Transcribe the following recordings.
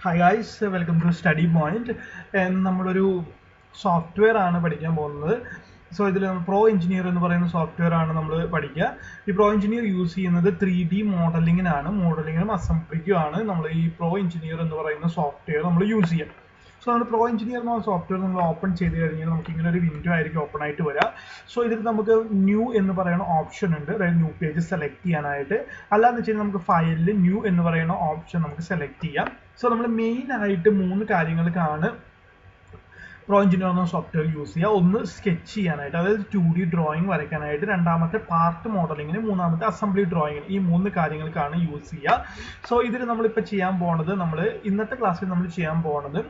Hi guys, welcome to Study Point. നമ്മളൊരു software ആണ് പഠിക്കാൻ പോകുന്നത്. സോ ഇതിൽ പ്രോ എഞ്ചിനീയർ എന്ന് പറയുന്ന സോഫ്റ്റ്വെയർ ആണ് നമ്മൾ പഠിക്കുക. ഈ പ്രോ എഞ്ചിനീയർ യൂസ് ചെയ്യുന്നത് 3D മോഡലിങ്ങിനാണ്, മോഡലിങ്ങിനും അസംബ്ലിക്കും ആണ് നമ്മൾ ഈ പ്രോ എഞ്ചിനീയർ എന്ന് പറയുന്ന സോഫ്റ്റ്വെയർ നമ്മൾ യൂസ് ചെയ്യുക. സോ നമ്മൾ പ്രോ എഞ്ചിനീയർ എന്ന സോഫ്റ്റ്വെയർ നമ്മൾ ഓപ്പൺ ചെയ്ത് കഴിഞ്ഞാൽ നമുക്ക് ഇങ്ങനെ ഒരു വിൻഡോ ആയിരിക്കും ഓപ്പൺ ആയിട്ട് വരാം. സോ ഇതിൽ നമുക്ക് ന്യൂ എന്ന് പറയുന്ന ഓപ്ഷൻ ഉണ്ട്, അതായത് ന്യൂ പേജ് സെലക്ട് ചെയ്യാനായിട്ട്. അല്ലാന്ന് വെച്ച് കഴിഞ്ഞാൽ നമുക്ക് ഫയലിൽ ന്യൂ എന്ന് പറയുന്ന ഓപ്ഷൻ നമുക്ക് സെലക്ട് ചെയ്യാം. സോ നമ്മൾ മെയിൻ ആയിട്ട് 3 കാര്യങ്ങൾക്കാണ് പ്രോ എഞ്ചിനീയർ എന്ന സോഫ്റ്റ്വെയർ യൂസ് ചെയ്യുക. ഒന്ന് സ്കെച്ച് ചെയ്യാനായിട്ട്, അതായത് 2D ഡ്രോയിങ് വരയ്ക്കാനായിട്ട്, രണ്ടാമത്തെ പാർട്ട് മോഡലിങ്ങിന്, മൂന്നാമത്തെ അസംബ്ലി ഡ്രോയിങ്ങിന്. ഈ 3 കാര്യങ്ങൾക്കാണ് യൂസ് ചെയ്യുക. സോ ഇതിൽ നമ്മളിപ്പോൾ ചെയ്യാൻ പോണത്, ഇന്നത്തെ ക്ലാസ്സിൽ നമ്മൾ ചെയ്യാൻ പോണത്,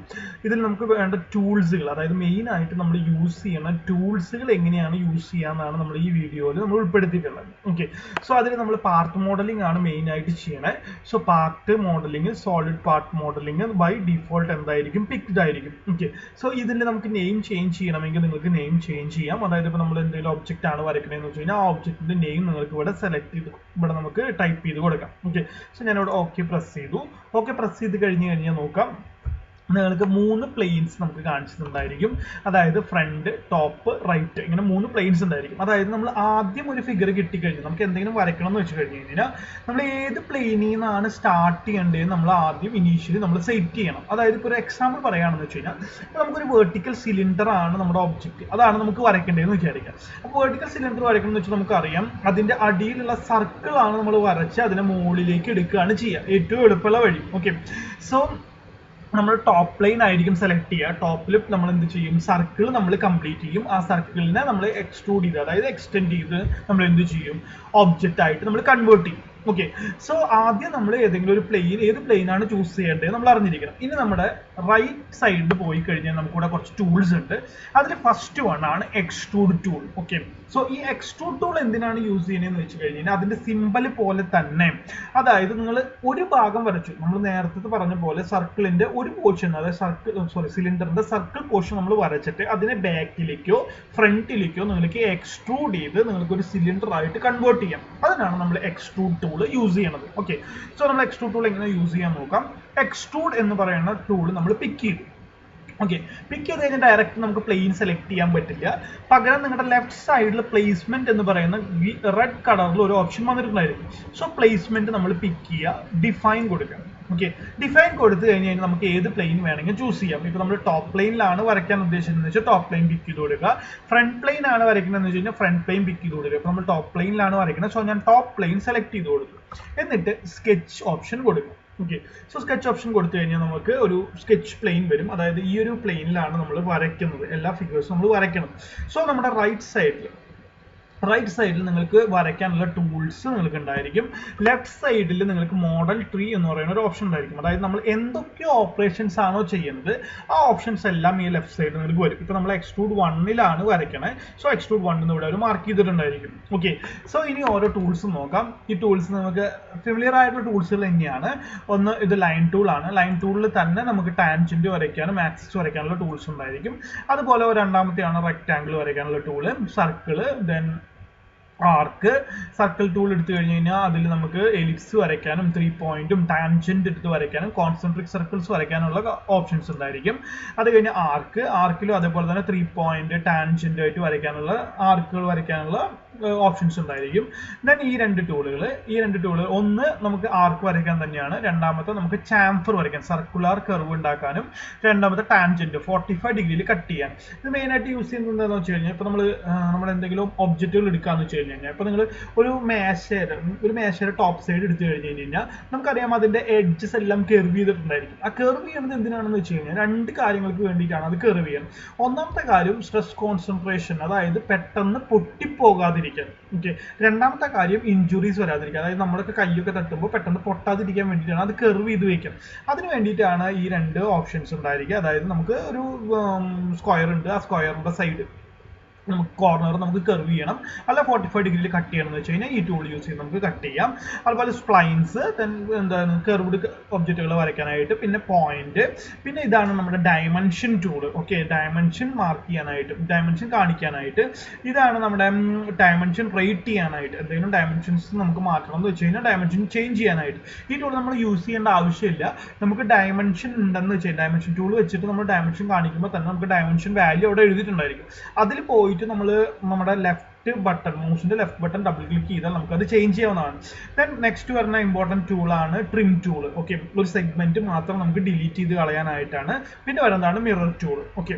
ഇതിൽ നമുക്ക് വേണ്ട ടൂൾസുകൾ, അതായത് മെയിൻ ആയിട്ട് നമ്മൾ യൂസ് ചെയ്യുന്ന ടൂൾസുകൾ എങ്ങനെയാണ് യൂസ് ചെയ്യാന്നാണ് നമ്മൾ ഈ വീഡിയോയിൽ നമ്മൾ ഉൾപ്പെടുത്തിയിട്ടുള്ളത്. ഓക്കെ, സോ അതിൽ നമ്മൾ പാർട്ട് മോഡലിംഗ് ആണ് മെയിൻ ആയിട്ട് ചെയ്യണേ. So part modelling, solid part modelling by default എന്തായിരിക്കും, പിക്ഡ് ആയിരിക്കും. ഓക്കെ, സോ ഇതിൽ നമുക്ക് നെയിം ചേഞ്ച് ചെയ്യണമെങ്കിൽ നിങ്ങൾക്ക് നെയിം ചേഞ്ച് ചെയ്യാം. അതായത് ഇപ്പോൾ നമ്മൾ എന്തെങ്കിലും ഒബ്ജക്റ്റ് ആണ് വരയ്ക്കണമെന്ന് വെച്ച് കഴിഞ്ഞാൽ ആ ഒബ്ജക്റ്റിന്റെ നെയിം നിങ്ങൾക്ക് ഇവിടെ സെലക്ട് ചെയ്ത് ഇവിടെ നമുക്ക് ടൈപ്പ് ചെയ്ത് കൊടുക്കാം. ഓക്കെ, സോ ഞാനിവിടെ ഓക്കെ പ്രസ് ചെയ്തു. ഓക്കെ പ്രസ് ചെയ്ത് കഴിഞ്ഞാൽ നോക്കാം, നിങ്ങൾക്ക് 3 പ്ലെയിൻസ് നമുക്ക് കാണിച്ചിട്ടുണ്ടായിരിക്കും. അതായത് ഫ്രണ്ട്, ടോപ്പ്, റൈറ്റ്, ഇങ്ങനെ 3 പ്ലെയിൻസ് ഉണ്ടായിരിക്കും. അതായത് നമ്മൾ ആദ്യം ഒരു ഫിഗർ കിട്ടിക്കഴിഞ്ഞാൽ നമുക്ക് എന്തെങ്കിലും വരയ്ക്കണം എന്ന് വെച്ച് കഴിഞ്ഞ് കഴിഞ്ഞാൽ നമ്മൾ ഏത് പ്ലെയിനിൽ നിന്നാണ് സ്റ്റാർട്ട് ചെയ്യേണ്ടത് നമ്മൾ ആദ്യം ഇനീഷ്യലി നമ്മൾ സെറ്റ് ചെയ്യണം. അതായത് ഇപ്പോൾ ഒരു എക്സാമ്പിൾ പറയുകയാണെന്ന് വെച്ച് കഴിഞ്ഞാൽ നമുക്കൊരു വെർട്ടിക്കൽ സിലിണ്ടർ ആണ് നമ്മുടെ ഒബ്ജക്റ്റ്, അതാണ് നമുക്ക് വരയ്ക്കേണ്ടതെന്ന് വിചാരിക്കാം. അപ്പോൾ വെർട്ടിക്കൽ സിലിണ്ടർ വരയ്ക്കണം എന്ന് വെച്ചാൽ നമുക്കറിയാം അതിന്റെ അടിയിലുള്ള സർക്കിൾ ആണ് നമ്മൾ വരച്ച് അതിനെ മുകളിലേക്ക് എടുക്കുകയാണ് ചെയ്യുക, ഏറ്റവും എളുപ്പമുള്ള വഴി. ഓക്കെ, സോ നമ്മൾ ടോപ്പ് ലൈൻ ആയിരിക്കും സെലക്ട് ചെയ്യുക. ടോപ്പിൽ നമ്മൾ എന്ത് ചെയ്യും, സർക്കിൾ നമ്മൾ കംപ്ലീറ്റ് ചെയ്യും. ആ സർക്കിളിനെ നമ്മൾ എക്സ്ട്രൂഡ് ചെയ്ത്, അതായത് എക്സ്റ്റെൻഡ് ചെയ്ത് നമ്മൾ എന്ത് ചെയ്യും, ഒബ്ജക്റ്റ് ആയിട്ട് നമ്മൾ കൺവേർട്ട് ചെയ്യും. ഓക്കെ, സോ ആദ്യം നമ്മൾ ഏതെങ്കിലും ഒരു പ്ലെയിൻ, ഏത് പ്ലെയിൻ ആണ് ചൂസ് ചെയ്യേണ്ടത് നമ്മൾ അറിഞ്ഞിരിക്കണം. ഇനി നമ്മുടെ റൈറ്റ് സൈഡിൽ പോയി കഴിഞ്ഞാൽ നമുക്കിവിടെ കുറച്ച് ടൂൾസ് ഉണ്ട്. അതിൽ ഫസ്റ്റ് വൺ ആണ് എക്സ്ട്രൂഡ് ടൂൾ. ഓക്കെ, സോ ഈ എക്സ്ട്രൂഡ് ടൂൾ എന്തിനാണ് യൂസ് ചെയ്യുന്നതെന്ന് വെച്ച് കഴിഞ്ഞാൽ അതിന്റെ സിമ്പൽ പോലെ തന്നെ, അതായത് നിങ്ങൾ ഒരു ഭാഗം വരച്ചു, നമ്മൾ നേരത്തെ പറഞ്ഞ പോലെ സർക്കിളിന്റെ ഒരു പോർഷൻ, അതായത് സിലിണ്ടറിന്റെ സർക്കിൾ പോർഷൻ നമ്മൾ വരച്ചിട്ട് അതിനെ ബാക്കിലേക്കോ ഫ്രണ്ടിലേക്കോ നിങ്ങൾക്ക് എക്സ്ട്രൂഡ് ചെയ്ത് നിങ്ങൾക്ക് ഒരു സിലിണ്ടർ ആയിട്ട് കൺവേർട്ട് ചെയ്യാം. അതിനാണ് നമ്മൾ എക്സ്ട്രൂഡ് ടൂൾ യൂസ് ചെയ്യണത്. ഓക്കെ, സോ നമ്മൾ എക്സ്ട്രൂഡ് ടൂൾ എങ്ങനെ യൂസ് ചെയ്യാൻ നോക്കാം. എക്സ്ട്രൂഡ് എന്ന് പറയുന്ന ടൂൾ നമ്മൾ പിക്ക് ചെയ്തു. ഓക്കെ, പിക്ക് ചെയ്ത് കഴിഞ്ഞാൽ ഡയറക്റ്റ് നമുക്ക് പ്ലെയിൻ സെലക്ട് ചെയ്യാൻ പറ്റില്ല. പകരം നിങ്ങളുടെ ലെഫ്റ്റ് സൈഡിൽ പ്ലേസ്മെന്റ് എന്ന് പറയുന്ന റെഡ് കളറിൽ ഒരു ഓപ്ഷൻ വന്നിട്ടുണ്ടായിരിക്കും. സോ പ്ലേസ്മെന്റ് നമ്മൾ പിക്ക് ചെയ്യുക, ഡിഫൈൻ കൊടുക്കുക. ഓക്കെ, ഡിഫൈൻ കൊടുത്തു കഴിഞ്ഞാൽ നമുക്ക് ഏത് പ്ലെയിൻ വേണമെങ്കിൽ ചൂസ് ചെയ്യാം. ഇപ്പോൾ നമ്മൾ ടോപ്പ് പ്ലെയിനിലാണ് വരയ്ക്കാൻ ഉദ്ദേശിക്കുന്നത് വെച്ചാൽ ടോപ്പ് പ്ലെയിൻ പിക്ക് ചെയ്ത് കൊടുക്കുക. ഫ്രണ്ട് പ്ലെയിൻ ആണ് വരയ്ക്കുന്നതെന്ന് വെച്ച് കഴിഞ്ഞാൽ ഫ്രണ്ട് പ്ലെയിൻ പിക്ക് ചെയ്ത് കൊടുക്കുക. ഇപ്പോൾ നമ്മൾ ടോപ്പ് പ്ലെയിനിലാണ് വരയ്ക്കുന്നത്, സോ ഞാൻ ടോപ്പ് പ്ലെയിൻ സെലക്ട് ചെയ്ത് കൊടുക്കും. എന്നിട്ട് സ്കെച്ച് ഓപ്ഷൻ കൊടുക്കും. ഓക്കെ, സോ സ്കെച്ച് ഓപ്ഷൻ കൊടുത്തു കഴിഞ്ഞാൽ നമുക്ക് ഒരു സ്കെച്ച് പ്ലെയിൻ വരും. അതായത് ഈ ഒരു പ്ലെയിനിലാണ് നമ്മൾ വരയ്ക്കുന്നത്, എല്ലാ ഫിഗേഴ്സും നമ്മൾ വരയ്ക്കണം. സോ നമ്മുടെ റൈറ്റ് സൈഡിൽ നിങ്ങൾക്ക് വരയ്ക്കാനുള്ള ടൂൾസ് നിങ്ങൾക്ക് ഉണ്ടായിരിക്കും. ലെഫ്റ്റ് സൈഡിൽ നിങ്ങൾക്ക് മോഡൽ ട്രീ എന്ന് പറയുന്ന ഒരു ഓപ്ഷൻ ഉണ്ടായിരിക്കും. അതായത് നമ്മൾ എന്തൊക്കെ ഓപ്പറേഷൻസ് ആണോ ചെയ്യുന്നത് ആ ഓപ്ഷൻസ് എല്ലാം ഈ ലെഫ്റ്റ് സൈഡിൽ നിങ്ങൾക്ക് വരും. ഇപ്പോൾ നമ്മൾ എക്സ്ട്രൂഡ് 1ലാണ് വരയ്ക്കണേ, സോ എക്സ്ട്രൂഡ് 1 എന്ന് ഇവിടെ ഒരു മാർക്ക് ചെയ്തിട്ടുണ്ടായിരിക്കും. ഓക്കെ, സോ ഇനി ഓരോ ടൂൾസും നോക്കാം. ഈ ടൂൾസ് നമുക്ക് ഫെമിലിയർ ആയിട്ടുള്ള ടൂൾസുകൾ തന്നെയാണ്. ഒന്ന് ഇത് ലൈൻ ടൂൾ ആണ്. ലൈൻ ടൂളിൽ തന്നെ നമുക്ക് ടാൻജന്റ് വരയ്ക്കാനും ആക്സിസ് വരയ്ക്കാനുള്ള ടൂൾസ് ഉണ്ടായിരിക്കും. അതുപോലെ രണ്ടാമത്തെയാണ് റെക്ടാങ്കിൾ വരയ്ക്കാനുള്ള ടൂള്, സർക്കിള്, ദെൻ ആർക്ക്. സർക്കിൾ ടൂൾ എടുത്തു കഴിഞ്ഞ് കഴിഞ്ഞാൽ അതിൽ നമുക്ക് എലിപ്സ് വരയ്ക്കാനും 3 പോയിന്റും ടാൻജന്റ് എടുത്ത് വരയ്ക്കാനും കോൺസെൻട്രിക് സർക്കിൾസ് വരയ്ക്കാനുള്ള ഓപ്ഷൻസ് ഉണ്ടായിരിക്കും. അത് കഴിഞ്ഞ് ആർക്കിലും അതേപോലെ തന്നെ 3 പോയിന്റ് ടാൻജന്റ് ആയിട്ട് വരയ്ക്കാനുള്ള ആർക്കുകൾ വരയ്ക്കാനുള്ള ഓപ്ഷൻസ് ഉണ്ടായിരിക്കും. ദെൻ ഈ രണ്ട് ടൂളുകൾ ഒന്ന് നമുക്ക് ആർക്ക് വരയ്ക്കാൻ തന്നെയാണ്, രണ്ടാമത്തെ നമുക്ക് ചാംഫർ വരയ്ക്കാൻ, സർക്കുലർ കർവ് ഉണ്ടാക്കാനും, രണ്ടാമത്തെ ടാൻജന്റ് 45 ഡിഗ്രിയിൽ കട്ട് ചെയ്യാൻ. ഇത് മെയിൻ ആയിട്ട് യൂസ് ചെയ്യുന്നത് എന്താണെന്ന് വെച്ച് കഴിഞ്ഞാൽ ഇപ്പോൾ നമ്മൾ എന്തെങ്കിലും ഒബ്ജക്റ്റുകൾ എടുക്കാന്ന് വെച്ച് കഴിഞ്ഞാൽ ഇപ്പോൾ നിങ്ങൾ ഒരു മേശയുടെ ടോപ്പ് സൈഡ് എടുത്തു കഴിഞ്ഞ് കഴിഞ്ഞാൽ നമുക്കറിയാം അതിന്റെ എഡ്ജസ് എല്ലാം കർവ് ചെയ്തിട്ടുണ്ടായിരിക്കും. ആ കർവ് ചെയ്യുന്നത് എന്തിനാണെന്ന് വെച്ച് കഴിഞ്ഞാൽ 2 കാര്യങ്ങൾക്ക് വേണ്ടിയിട്ടാണ് അത് കർവ് ചെയ്യാൻ. ഒന്നാമത്തെ കാര്യം സ്ട്രെസ് കോൺസെൻട്രേഷൻ, അതായത് പെട്ടെന്ന് പൊട്ടിപ്പോകാതിരിക്കാൻ. ഓക്കെ, രണ്ടാമത്തെ കാര്യം ഇഞ്ചുറീസ് വരാതിരിക്കുക, അതായത് നമ്മളൊക്കെ കൈയൊക്കെ തട്ടുമ്പോൾ പെട്ടെന്ന് പൊട്ടാതിരിക്കാൻ വേണ്ടിയിട്ടാണ് അത് കർവ് ചെയ്ത് വെക്കുക. അതിന് വേണ്ടിയിട്ടാണ് ഈ 2 ഓപ്ഷൻസ് ഉണ്ടായിരിക്കുക. അതായത് നമുക്ക് ഒരു സ്ക്വയർ ഉണ്ട്, ആ സ്ക്വയറിന്റെ സൈഡ് നമുക്ക് കോർണർ നമുക്ക് കർവ് ചെയ്യണം, അല്ല 45 ഡിഗ്രിയിൽ കട്ട് ചെയ്യണം എന്ന് വെച്ച് കഴിഞ്ഞാൽ ഈ ടൂൾ യൂസ് ചെയ്ത് നമുക്ക് കട്ട് ചെയ്യാം. അതുപോലെ സ്പ്ലൈൻസ്, എന്താണ് കർവ്ഡ് ഒബ്ജക്റ്റുകൾ വരയ്ക്കാനായിട്ട്, പിന്നെ പോയിന്റ്, പിന്നെ ഇതാണ് നമ്മുടെ dimension tool. Okay, dimension mark ചെയ്യാനായിട്ട്, ഡയമെൻഷൻ കാണിക്കാനായിട്ട്, ഇതാണ് നമ്മുടെ ഡയമെൻഷൻ റേറ്റ് ചെയ്യാനായിട്ട്, എന്തെങ്കിലും ഡയമെൻഷൻസ് നമുക്ക് മാറ്റണം എന്ന് വെച്ച് കഴിഞ്ഞാൽ ഡയമെൻഷൻ ചേഞ്ച് ചെയ്യാനായിട്ട് ഈ ടൂൾ നമ്മൾ യൂസ് ചെയ്യേണ്ട ആവശ്യമില്ല. നമുക്ക് ഡയമെൻഷൻ ഉണ്ടെന്ന് വെച്ച് കഴിഞ്ഞാൽ ഡയമെൻഷൻ ടൂൾ വെച്ചിട്ട് നമ്മൾ ഡയമെൻഷൻ കാണിക്കുമ്പോൾ തന്നെ നമുക്ക് ഡയമെൻഷൻ വാല്യൂ അവിടെ എഴുതിയിട്ടുണ്ടായിരിക്കും. അതിൽ പോയിട്ട് നമ്മൾ നമ്മുടെ ലെഫ്റ്റ് ബട്ടൺ, മൗസിന്റെ ലെഫ്റ്റ് ബട്ടൺ ഡബിൾ ക്ലിക്ക് ചെയ്താൽ നമുക്ക് അത് ചേഞ്ച് ചെയ്യാവുന്നതാണ്. ദെൻ നെക്സ്റ്റ് വരുന്ന ഇമ്പോർട്ടൻറ്റ് ടൂളാണ് ട്രിം ടൂൾ. ഓക്കെ, ഒരു സെഗ്മെന്റ് മാത്രം നമുക്ക് ഡിലീറ്റ് ചെയ്ത് കളയാനായിട്ടാണ്. പിന്നെ വരുന്നതാണ് മിറർ ടൂൾ. ഓക്കെ,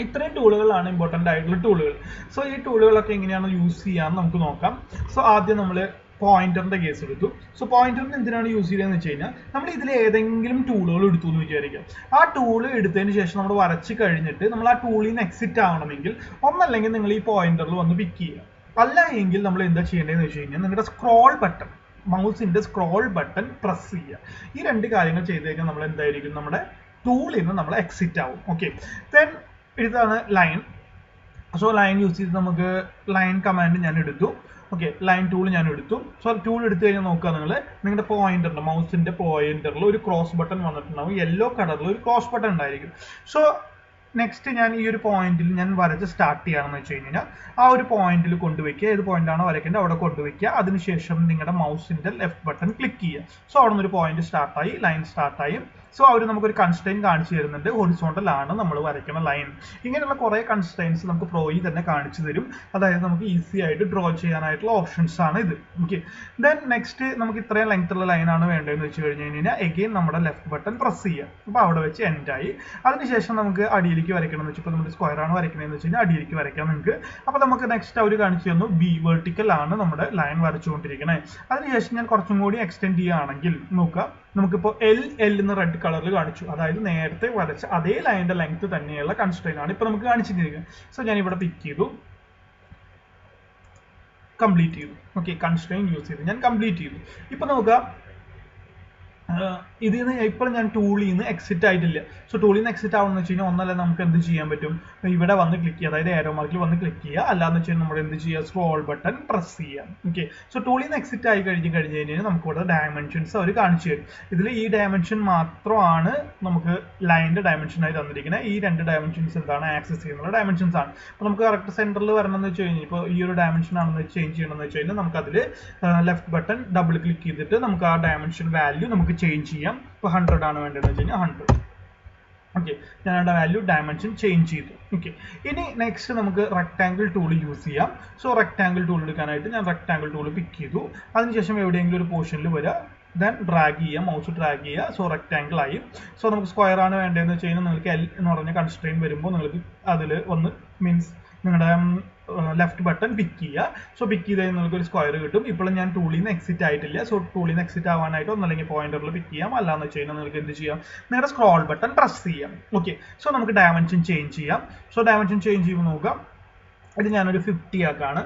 ഇത്രയും ടൂളുകളാണ് ഇമ്പോർട്ടൻ്റ് ആയിട്ടുള്ള ടൂളുകൾ. സോ ഈ ടൂളുകളൊക്കെ എങ്ങനെയാണ് യൂസ് ചെയ്യാമെന്ന് നമുക്ക് നോക്കാം. സോ ആദ്യം നമ്മൾ പോയിന്ററിന്റെ കേസ് എടുത്തു. സോ പോയിന്ററിന് എന്തിനാണ് യൂസ് ചെയ്യുന്നതെന്ന് വെച്ച് കഴിഞ്ഞാൽ നമ്മൾ ഇതിൽ ഏതെങ്കിലും ടൂളുകൾ എടുത്തു എന്ന് വിചാരിക്കാം. ആ ടൂൾ എടുത്തതിന് ശേഷം നമ്മൾ വരച്ച് കഴിഞ്ഞിട്ട് നമ്മൾ ആ ടൂളിൽ നിന്ന് എക്സിറ്റ് ആവണമെങ്കിൽ ഒന്നല്ലെങ്കിൽ നിങ്ങൾ ഈ പോയിന്ററിൽ വന്ന് പിക്ക് ചെയ്യുക, അല്ല എങ്കിൽ നമ്മൾ എന്താ ചെയ്യേണ്ടതെന്ന് വെച്ച് കഴിഞ്ഞാൽ നിങ്ങളുടെ സ്ക്രോൾ ബട്ടൺ, മൗസിന്റെ സ്ക്രോൾ ബട്ടൺ പ്രസ് ചെയ്യുക. ഈ രണ്ട് കാര്യങ്ങൾ ചെയ്ത് കഴിഞ്ഞാൽ നമ്മൾ എന്തായിരിക്കും, നമ്മുടെ ടൂളിൽ നിന്ന് നമ്മൾ എക്സിറ്റ് ആവും. ഓക്കെ, ദെൻ ഇതാണ് ലൈൻ. സോ ലൈൻ യൂസ് ചെയ്ത് നമുക്ക് ലൈൻ കമാൻഡ് ഞാൻ എടുത്തു. ഓക്കെ, ലൈൻ ടൂൾ ഞാൻ എടുത്തു. സോ ടൂൾ എടുത്തു കഴിഞ്ഞാൽ നോക്കുക, നിങ്ങളുടെ പോയിന്ററിന്റെ, മൗസിന്റെ പോയിന്ററിൽ ഒരു ക്രോസ് ബട്ടൺ വന്നിട്ടുണ്ടാവും. യെല്ലോ കളറിൽ ഒരു ക്രോസ് ബട്ടൺ ഉണ്ടായിരിക്കും. സോ നെക്സ്റ്റ് ഞാൻ ഈ ഒരു പോയിന്റിൽ ഞാൻ വരച്ച് സ്റ്റാർട്ട് ചെയ്യുകയാണെന്ന് വെച്ച് കഴിഞ്ഞാൽ ആ ഒരു പോയിന്റിൽ കൊണ്ടുവയ്ക്കുക, ഏത് പോയിന്റാണോ വരയ്ക്കേണ്ടത് അവിടെ കൊണ്ടുവയ്ക്കുക. അതിനുശേഷം നിങ്ങളുടെ മൗസിന്റെ ലെഫ്റ്റ് ബട്ടൺ ക്ലിക്ക് ചെയ്യുക. സോ അവിടെ നിന്ന് ഒരു പോയിന്റ് സ്റ്റാർട്ടായി, ലൈൻ സ്റ്റാർട്ടായി. സോ അവർ നമുക്കൊരു കൺസ്ട്രെയിൻ കാണിച്ചു തരുന്നുണ്ട്, ഹൊറിസോണ്ടൽ ആണ് നമ്മൾ വരയ്ക്കുന്ന ലൈൻ. ഇങ്ങനെയുള്ള കുറേ കൺസ്ട്രെയിൻസ് നമുക്ക് പ്രോയിൽ തന്നെ കാണിച്ചു തരും. അതായത് നമുക്ക് ഈസി ആയിട്ട് ഡ്രോ ചെയ്യാനായിട്ടുള്ള ഓപ്ഷൻസ് ആണ് ഇത്. ഓക്കെ, ദെൻ നെക്സ്റ്റ് നമുക്ക് ഇത്രയും ലെങ്ത്തുള്ള ലൈനാണ് വേണ്ടതെന്ന് വെച്ച് കഴിഞ്ഞ് കഴിഞ്ഞാൽ എഗെയിൻ നമ്മുടെ ലെഫ്റ്റ് ബട്ടൺ പ്രസ് ചെയ്യുക. അപ്പോൾ അവിടെ വെച്ച് എൻഡ് ആയി. അതിനുശേഷം നമുക്ക് അടിയിലേക്ക് വരയ്ക്കണം എന്ന് വെച്ചാൽ ഇപ്പോൾ നമ്മൾ സ്ക്വയർ ആണ് വരയ്ക്കുന്നതെന്ന് വെച്ച് കഴിഞ്ഞാൽ അടിയിലേക്ക് വരയ്ക്കാം നിങ്ങൾക്ക്. അപ്പോൾ നമുക്ക് നെക്സ്റ്റ് അവർ കാണിച്ചു തന്നു ബി വെർട്ടിക്കൽ ആണ് നമ്മുടെ ലൈൻ വരച്ചുകൊണ്ടിരിക്കുന്നത്. അതിനുശേഷം ഞാൻ കുറച്ചും കൂടി എക്സ്റ്റെൻഡ് ചെയ്യുകയാണെങ്കിൽ നോക്കുക, നമുക്കിപ്പോൾ എൽ എന്ന് റെഡ് കളറിൽ കാണിച്ചു. അതായത് നേരത്തെ വരച്ച അതേ ലൈനിന്റെ ലെങ്ത് തന്നെയുള്ള കൺസ്ട്രെയിൻ ആണ് ഇപ്പൊ നമുക്ക് കാണിച്ചിരിക്കുന്നത്. സോ ഞാൻ ഇവിടെ പിക്ക് ചെയ്തു, കംപ്ലീറ്റ് ചെയ്തു. ഓക്കെ, കൺസ്ട്രെയിൻ യൂസ് ചെയ്ത് ഞാൻ കംപ്ലീറ്റ് ചെയ്തു. ഇപ്പൊ നോക്കുക, ഇതിൽ നിന്ന് ഇപ്പോൾ ഞാൻ ടൂളിൽ നിന്ന് എക്സിറ്റ് ആയിട്ടില്ല. സോ ടൂളിൽ നിന്ന് എക്സിറ്റ് ആവുമെന്ന് വെച്ച് കഴിഞ്ഞാൽ ഒന്നല്ല നമുക്ക് എന്ത് ചെയ്യാൻ പറ്റും, ഇവിടെ വന്ന് ക്ലിക്ക് ചെയ്യുക, അതായത് ഏരോ മാർക്കിൽ വന്ന് ക്ലിക്ക് ചെയ്യുക. അല്ലാന്ന് വെച്ച് കഴിഞ്ഞാൽ നമ്മൾ എന്ത് ചെയ്യുക, സ്ക്രോൾ ബട്ടൺ പ്രസ് ചെയ്യാം. ഓക്കെ, സോ ടൂളിൽ നിന്ന് എക്സിറ്റ് ആയി കഴിഞ്ഞാൽ നമുക്ക് ഇവിടെ ഡയമെൻഷൻസ് അവർ കാണിച്ചു തരും. ഇതിൽ ഈ ഡയമെൻഷൻ മാത്രമാണ് നമുക്ക് ലൈനിന്റെ ഡയമെൻഷൻ ആയി തന്നിരിക്കുന്നത്. ഈ രണ്ട് ഡയമെൻഷൻസ് എന്താണ്, ആക്സസ് ചെയ്യുന്ന ഡയമെൻഷൻസ് ആണ്. അപ്പോൾ നമുക്ക് കറക്റ്റ് സെന്ററിൽ വരണമെന്ന് വെച്ച് കഴിഞ്ഞാൽ ഇപ്പോൾ ഈ ഒരു ഡയമെൻഷൻ ആണെന്ന് ചേഞ്ച് ചെയ്യണമെന്ന് വെച്ച് കഴിഞ്ഞാൽ നമുക്ക് അതിൽ ലെഫ്റ്റ് ബട്ടൺ ഡബിൾ ക്ലിക്ക് ചെയ്തിട്ട് നമുക്ക് ആ ഡയമെൻഷൻ വാല്യൂ നമുക്ക് ചേഞ്ച് ചെയ്യാം. ഇപ്പോൾ 100 ആണ് വേണ്ടതെന്ന് വെച്ച് കഴിഞ്ഞാൽ 100. ഓക്കെ, ഞാൻ അവിടെ വാല്യൂ ഡയമെൻഷൻ ചേഞ്ച് ചെയ്തു. ഓക്കെ, ഇനി നെക്സ്റ്റ് നമുക്ക് റെക്ടാങ്കിൾ ടൂൾ യൂസ് ചെയ്യാം. സോ റെക്ടാങ്കിൾ ടൂൾ എടുക്കാനായിട്ട് ഞാൻ റെക്ടാങ്കിൾ ടൂൾ പിക്ക് ചെയ്തു. അതിനുശേഷം എവിടെയെങ്കിലും ഒരു പോർഷനിൽ വരിക, ദെൻ ഡ്രാഗ് ചെയ്യുക, മൗസ് ഡ്രാഗ് ചെയ്യുക. സോ റെക്ടാങ്കിൾ ആയി. സോ നമുക്ക് സ്ക്വയർ ആണ് വേണ്ടതെന്ന് വെച്ച് കഴിഞ്ഞാൽ നിങ്ങൾക്ക് എൽ എന്ന് പറഞ്ഞ കൺസ്ട്രെയിൻ വരുമ്പോൾ നിങ്ങൾക്ക് അതിൽ ഒന്ന് മീൻസ് നിങ്ങളുടെ ലെഫ്റ്റ് ബട്ടൺ പിക്ക് ചെയ്യുക. സോ പിക്ക് ചെയ്ത് കഴിഞ്ഞാൽ നിങ്ങൾക്ക് ഒരു സ്ക്വയർ കിട്ടും. ഇപ്പോഴും ഞാൻ ടൂളിൽ നിന്ന് എക്സിറ്റ് ആയിട്ടില്ല. സോ ടൂളിൽ നിന്ന് എക്സിറ്റ് ആവാനായിട്ട് ഒന്നല്ലെങ്കിൽ പോയിന്ററിൽ പിക്ക് ചെയ്യാം, അല്ലാന്ന് വെച്ച് കഴിഞ്ഞാൽ നിങ്ങൾക്ക് എന്ത് ചെയ്യാം, നിങ്ങളുടെ സ്ക്രോൾ ബട്ടൺ പ്രസ് ചെയ്യാം. ഓക്കെ, സോ നമുക്ക് ഡയമെൻഷൻ ചേഞ്ച് ചെയ്യാം. സോ ഡയമെൻഷൻ ചേഞ്ച് ചെയ്യുമ്പോൾ നോക്കാം, ഇത് ഞാനൊരു 50 ആക്കാണ്.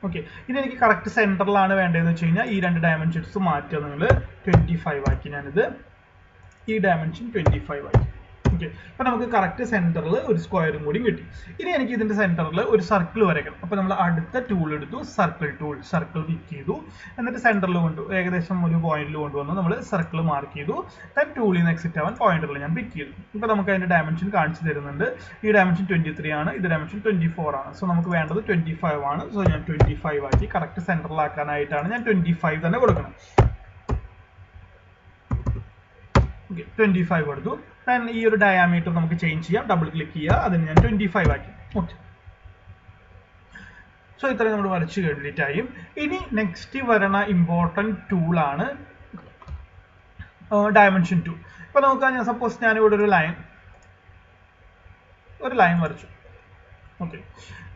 ഓക്കെ, ഇനി എനിക്ക് കറക്റ്റ് സെന്ററിലാണ് വേണ്ടതെന്ന് വെച്ച് കഴിഞ്ഞാൽ ഈ രണ്ട് ഡയമെൻഷൻസ് മാറ്റുക, നിങ്ങൾ 25 ആക്കി. ഞാനിത് ഈ ഡയമെൻഷൻ 25 ആക്കി. ഓക്കെ, അപ്പൊ നമുക്ക് കറക്റ്റ് സെന്ററിൽ ഒരു സ്ക്വയറും കൂടി കിട്ടി. ഇനി എനിക്ക് ഇതിന്റെ സെന്ററിൽ ഒരു സർക്കിൾ വരയ്ക്കണം. അപ്പൊ നമ്മൾ അടുത്ത ടൂൾ എടുത്തു, സർക്കിൾ ടൂൾ. സർക്കിൾ പിക്ക് ചെയ്തു, എന്നിട്ട് സെന്ററിൽ ഏകദേശം ഒരു പോയിന്റിൽ കൊണ്ടുവന്ന് നമ്മൾ സർക്കിൾ മാർക്ക് ചെയ്തു. ദെൻ ടൂളിൽ നിന്ന് എക്സിറ്റ് ആവാൻ പോയിന്റിൽ ഞാൻ പിക്ക് ചെയ്തു. ഇപ്പൊ നമുക്ക് അതിന്റെ ഡയമെൻഷൻ കാണിച്ചു തരുന്നുണ്ട്. ഈ ഡയമെൻഷൻ 23 ആണ്, ഇത് ഡയമെൻഷൻ 24 ആണ്. സോ നമുക്ക് വേണ്ടത് 25 ആണ്. സോ ഞാൻ 25 ആക്കി. കറക്റ്റ് സെന്ററിലാക്കാനായിട്ടാണ് ഞാൻ 25 തന്നെ കൊടുക്കണം. ഓക്കെ, 25 കൊടുത്തു. ദെൻ ഈ ഒരു ഡയാമീറ്റർ നമുക്ക് ചേഞ്ച് ചെയ്യാം, ഡബിൾ ക്ലിക്ക് ചെയ്യുക, അതിന് ഞാൻ 25 ആക്കി. ഓക്കെ, സോ ഇത്രയും നമ്മൾ വരച്ച് കംപ്ലീറ്റ് ആയി. ഇനി നെക്സ്റ്റ് വരുന്ന ഇമ്പോർട്ടൻറ്റ് ടൂളാണ് ഡയമെൻഷൻ ടൂൾ. ഇപ്പൊ നോക്കാം, ഞാൻ സപ്പോസ് ഞാനിവിടെ ഒരു ലൈൻ വരച്ചു. ഓക്കെ,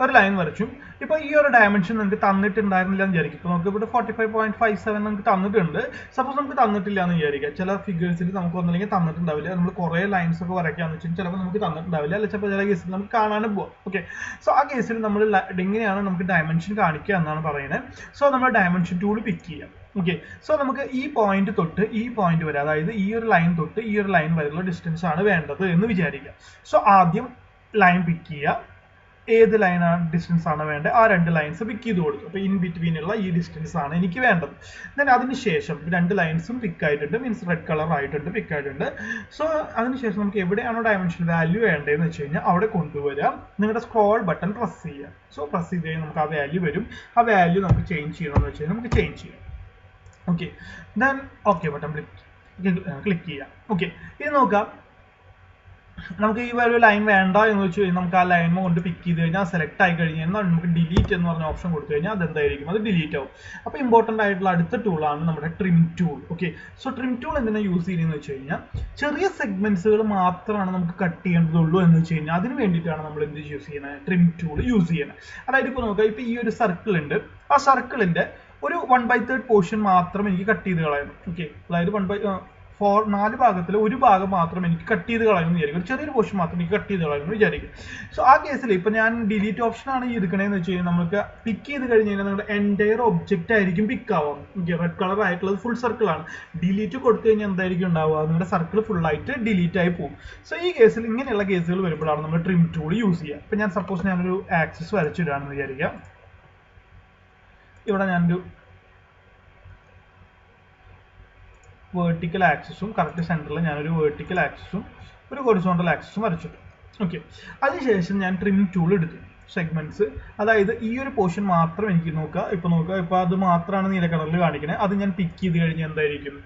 ഒരു ലൈൻ വരച്ചു. ഇപ്പൊ ഈ ഒരു ഡയമെൻഷൻ നിങ്ങൾക്ക് തന്നിട്ടുണ്ടായിരുന്നില്ല എന്ന് വിചാരിക്കും. ഇപ്പൊ നമുക്ക് ഇവിടെ 45.57 നമുക്ക് തന്നിട്ടുണ്ട്. സപ്പോസ് നമുക്ക് തന്നിട്ടില്ല എന്ന് വിചാരിക്കുക. ചില ഫിഗേഴ്സിൽ നമുക്ക് ഒന്നല്ലെങ്കിൽ തന്നിട്ടുണ്ടാവില്ല. നമ്മൾ കുറെ ലൈൻസ് ഒക്കെ വരയ്ക്കാന്ന് വെച്ചാൽ ചിലപ്പോൾ നമുക്ക് തന്നിട്ടുണ്ടാവില്ല, അല്ലെ ചിലപ്പോൾ ചില കേസിൽ നമുക്ക് കാണാനും പോവാം. ഓക്കെ, സോ ആ കേസിൽ നമ്മൾ എങ്ങനെയാണ് നമുക്ക് ഡയമെൻഷൻ കാണിക്കുക എന്നാണ് പറയുന്നത്. സോ നമ്മൾ ഡയമെൻഷൻ ടൂൾ പിക്ക് ചെയ്യാം. ഓക്കെ, സോ നമുക്ക് ഈ പോയിന്റ് തൊട്ട് ഈ പോയിന്റ് വരെ, അതായത് ഈ ഒരു ലൈൻ തൊട്ട് ഈ ഒരു ലൈൻ വരെയുള്ള ഡിസ്റ്റൻസ് ആണ് വേണ്ടത് എന്ന് വിചാരിക്കുക. സോ ആദ്യം ലൈൻ പിക്ക് ചെയ്യുക. ഏത് ലൈനാണ് ഡിസ്റ്റൻസ് ആണ് വേണ്ടത്, ആ 2 ലൈൻസ് പിക്ക് ചെയ്ത് കൊടുത്തു. അപ്പോൾ ഇൻ ബിറ്റ്വീൻ ഉള്ള ഈ ഡിസ്റ്റൻസ് ആണ് എനിക്ക് വേണ്ടത്. ദെൻ അതിനുശേഷം 2 ലൈൻസും പിക്ക് ആയിട്ടുണ്ട്, മീൻസ് റെഡ് കളർ ആയിട്ടുണ്ട്, പിക്ക് ആയിട്ടുണ്ട്. സോ അതിനുശേഷം നമുക്ക് എവിടെയാണോ ഡയമെൻഷൻ വാല്യൂ വേണ്ടതെന്ന് വെച്ച് കഴിഞ്ഞാൽ അവിടെ കൊണ്ടുവരിക, നിങ്ങളുടെ സ്ക്രോൾ ബട്ടൺ പ്രസ് ചെയ്യുക. സോ പ്രസ് ചെയ്ത് കഴിഞ്ഞാൽ നമുക്ക് ആ വാല്യൂ വരും. ആ വാല്യൂ നമുക്ക് ചേഞ്ച് ചെയ്യണമെന്ന് വെച്ച് കഴിഞ്ഞാൽ നമുക്ക് ചേഞ്ച് ചെയ്യാം. Okay, then okay button click ചെയ്യാം. ഓക്കെ, ഇനി നോക്കാം നമുക്ക് ഈ ഒരു ലൈൻ വേണ്ട എന്ന് വെച്ച് കഴിഞ്ഞാൽ നമുക്ക് ആ ലൈൻ കൊണ്ട് പിക്ക് ചെയ്ത് കഴിഞ്ഞാൽ സെലക്ട് ആയി കഴിഞ്ഞ് കഴിഞ്ഞാൽ നമുക്ക് ഡിലീറ്റ് എന്ന് പറഞ്ഞ ഓപ്ഷൻ കൊടുത്തു കഴിഞ്ഞാൽ അതെന്തായിരിക്കും, അത് ഡിലീറ്റ് ആവും. അപ്പോൾ ഇമ്പോർട്ടൻ്റ് ആയിട്ടുള്ള അടുത്ത ടൂളാണ് നമ്മുടെ trim tool. Okay, so trim tool എന്തിനാണ് യൂസ് ചെയ്യുന്നതെന്ന് വെച്ച് കഴിഞ്ഞാൽ ചെറിയ സെഗ്മെന്റ്സുകൾ മാത്രമാണ് നമുക്ക് കട്ട് ചെയ്യേണ്ടതുള്ളൂ എന്ന് വെച്ച് കഴിഞ്ഞാൽ അതിന് വേണ്ടിയിട്ടാണ് നമ്മൾ എന്ത് യൂസ് ചെയ്യുന്നത്, ട്രിം ടൂൾ യൂസ് ചെയ്യുന്നത്. അതായത് ഇപ്പോൾ നോക്കാം, ഇപ്പോൾ ഈ ഒരു സർക്കിൾ ഉണ്ട്, ആ സർക്കിളിന്റെ ഒരു 1/3 പോർഷൻ മാത്രം എനിക്ക് കട്ട് ചെയ്ത് കളയണം. ഓക്കെ, അതായത് 4 ഭാഗത്തിൽ ഒരു ഭാഗം മാത്രം എനിക്ക് കട്ട് ചെയ്ത് കളയുമെന്ന് വിചാരിക്കും, ഒരു ചെറിയൊരു പോർഷൻ മാത്രം എനിക്ക് കട്ട് ചെയ്ത് കളയുമെന്ന് വിചാരിക്കും. സോ ആ കേസിൽ ഇപ്പം ഞാൻ ഡിലീറ്റ് ഓപ്ഷൻ ആണ് ഈ എടുക്കണേന്ന് വെച്ച് കഴിഞ്ഞാൽ നമുക്ക് പിക്ക് ചെയ്ത് കഴിഞ്ഞ് കഴിഞ്ഞാൽ നിങ്ങളുടെ എൻറ്റയർ ഒബ്ജക്റ്റ് ആയിരിക്കും പിക്ക് ആവാം. റെഡ് കളർ ആയിട്ടുള്ളത് ഫുൾ സർക്കിൾ ആണ്. ഡിലീറ്റ് കൊടുത്തു കഴിഞ്ഞാൽ എന്തായിരിക്കും ഉണ്ടാവുക, നിങ്ങളുടെ സർക്കിൾ ഫുൾ ആയിട്ട് ഡിലീറ്റ് ആയി പോകും. സോ ഈ കേസിൽ ഇങ്ങനെയുള്ള കേസുകൾ വരുമ്പോഴാണ് നമ്മൾ ട്രിം ടൂൾ യൂസ് ചെയ്യുക. ഇപ്പം ഞാൻ സപ്പോസ് ഞാനൊരു ആക്സിസ് വരച്ചിടുകയാണെന്ന് വിചാരിക്കാം. ഇവിടെ ഞാനൊരു വേർട്ടിക്കൽ ആക്സിസും കറക്റ്റ് സെൻറ്ററിൽ ഞാനൊരു വേർട്ടിക്കൽ ആക്സിസും ഒരു ഹൊറിസോണ്ടൽ ആക്സിസും വരച്ചിട്ടു. ഓക്കെ, അതിനുശേഷം ഞാൻ ട്രിം ടൂൾ എടുത്തു. സെഗ്മെന്റ്സ്, അതായത് ഈ ഒരു പോർഷൻ മാത്രം എനിക്ക് നോക്കുക, ഇപ്പോൾ അത് മാത്രമാണ് നീല കളറിൽ കാണിക്കുന്നത്. അത് ഞാൻ പിക്ക് ചെയ്ത് കഴിഞ്ഞാൽ എന്തായിരിക്കും,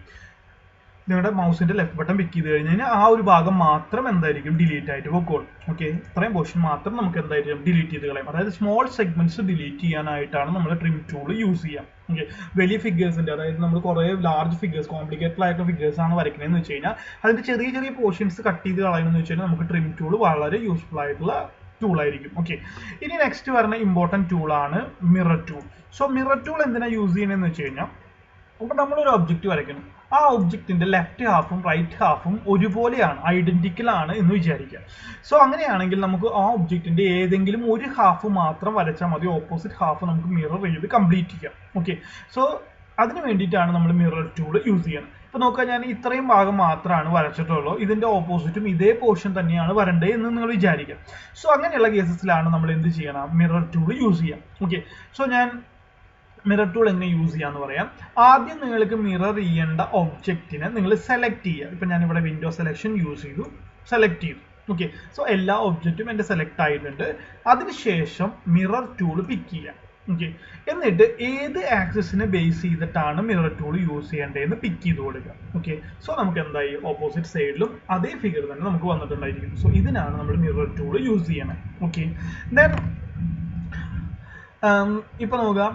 നിങ്ങളുടെ മൗസിന്റെ ലെഫ്റ്റ് ബട്ടൺ പിക്ക് ചെയ്ത് കഴിഞ്ഞ് കഴിഞ്ഞാൽ ആ ഒരു ഭാഗം മാത്രം എന്തായിരിക്കും ഡിലീറ്റ് ആയിട്ട് പോയിക്കോളും. ഓക്കെ, ഇത്രയും പോർഷൻ മാത്രം നമുക്ക് എന്തായിരിക്കും ഡിലീറ്റ് ചെയ്ത് കളയാം. അതായത് സ്മോൾ സെഗ്മെന്റ്സ് ഡിലീറ്റ് ചെയ്യാനായിട്ടാണ് നമ്മൾ ട്രിം ടൂൾ യൂസ് ചെയ്യാം. ഓക്കെ, വലിയ ഫിഗേഴ്സിന്റെ, അതായത് നമ്മൾ കുറേ ലാർജ് ഫിഗേഴ്സ്, കോംപ്ലിക്കേറ്റഡ് ആയിട്ടുള്ള ഫിഗേഴ്സ് ആണ് വരയ്ക്കുന്നതെന്ന് വെച്ച് കഴിഞ്ഞാൽ അതിന്റെ ചെറിയ ചെറിയ പോർഷൻസ് കട്ട് ചെയ്ത് കളയണമെന്ന് വെച്ച് കഴിഞ്ഞാൽ നമുക്ക് ട്രിം ടൂൾ വളരെ യൂസ്ഫുൾ ആയിട്ടുള്ള ടൂൾ ആയിരിക്കും. ഓക്കെ, ഇനി നെക്സ്റ്റ് വരുന്ന ഇമ്പോർട്ടൻറ്റ് ടൂളാണ് mirror tool. So mirror tool എന്തിനാ യൂസ് ചെയ്യണമെന്ന് വെച്ച് കഴിഞ്ഞാൽ, അപ്പോൾ നമ്മളൊരു ഒബ്ജക്റ്റ് വരയ്ക്കണം, ആ ഒബ്ജക്റ്റിന്റെ ലെഫ്റ്റ് ഹാഫും റൈറ്റ് ഹാഫും ഒരുപോലെയാണ്, ഐഡന്റിക്കൽ ആണ് എന്ന് വിചാരിക്കുക. സോ അങ്ങനെയാണെങ്കിൽ നമുക്ക് ആ ഒബ്ജക്റ്റിന്റെ ഏതെങ്കിലും ഒരു ഹാഫ് മാത്രം വരച്ചാൽ മതി, ഓപ്പോസിറ്റ് ഹാഫ് നമുക്ക് മിറർ ചെയ്ത് കംപ്ലീറ്റ് ചെയ്യാം. ഓക്കെ, സോ അതിന് വേണ്ടിയിട്ടാണ് നമ്മൾ മിറർ ടൂൾ യൂസ് ചെയ്യുന്നത്. ഇപ്പോൾ നോക്കുക, ഞാൻ ഇത്രയും ഭാഗം മാത്രമാണ് വരച്ചിട്ടുള്ളൂ, ഇതിന്റെ ഓപ്പോസിറ്റും ഇതേ പോർഷൻ തന്നെയാണ് വരണ്ടേ എന്ന് നിങ്ങൾ വിചാരിക്കുക. സോ അങ്ങനെയുള്ള കേസസിലാണ് നമ്മൾ എന്ത് ചെയ്യണം, മിറർ ടൂൾ യൂസ് ചെയ്യാം. ഓക്കെ, സോ ഞാൻ മിറർ ടൂൾ എങ്ങനെ യൂസ് ചെയ്യാന്ന് പറയാം. ആദ്യം നിങ്ങൾക്ക് മിറർ ചെയ്യേണ്ട ഒബ്ജക്റ്റിനെ നിങ്ങൾ സെലക്ട് ചെയ്യുക. ഇപ്പം ഞാനിവിടെ വിൻഡോ സെലക്ഷൻ യൂസ് ചെയ്തു, സെലക്ട് ചെയ്തു. ഓക്കെ, സോ എല്ലാ ഒബ്ജക്റ്റും എൻ്റെ സെലക്ട് ആയിട്ടുണ്ട്. അതിനുശേഷം മിറർ ടൂൾ പിക്ക് ചെയ്യാം. ഓക്കെ, എന്നിട്ട് ഏത് ആക്സിസിനെ ബേസ് ചെയ്തിട്ടാണ് മിറർ ടൂൾ യൂസ് ചെയ്യേണ്ടതെന്ന് പിക്ക് ചെയ്ത് കൊടുക്കുക. ഓക്കെ, സോ നമുക്ക് എന്തായി, ഓപ്പോസിറ്റ് സൈഡിലും അതേ ഫിഗർ തന്നെ നമുക്ക് വന്നിട്ടുണ്ടായിരിക്കും. സോ ഇതിനാണ് നമ്മൾ മിറർ ടൂൾ യൂസ് ചെയ്യണത്. ഓക്കെ, ദെൻ ഇപ്പൊ നോക്കാം,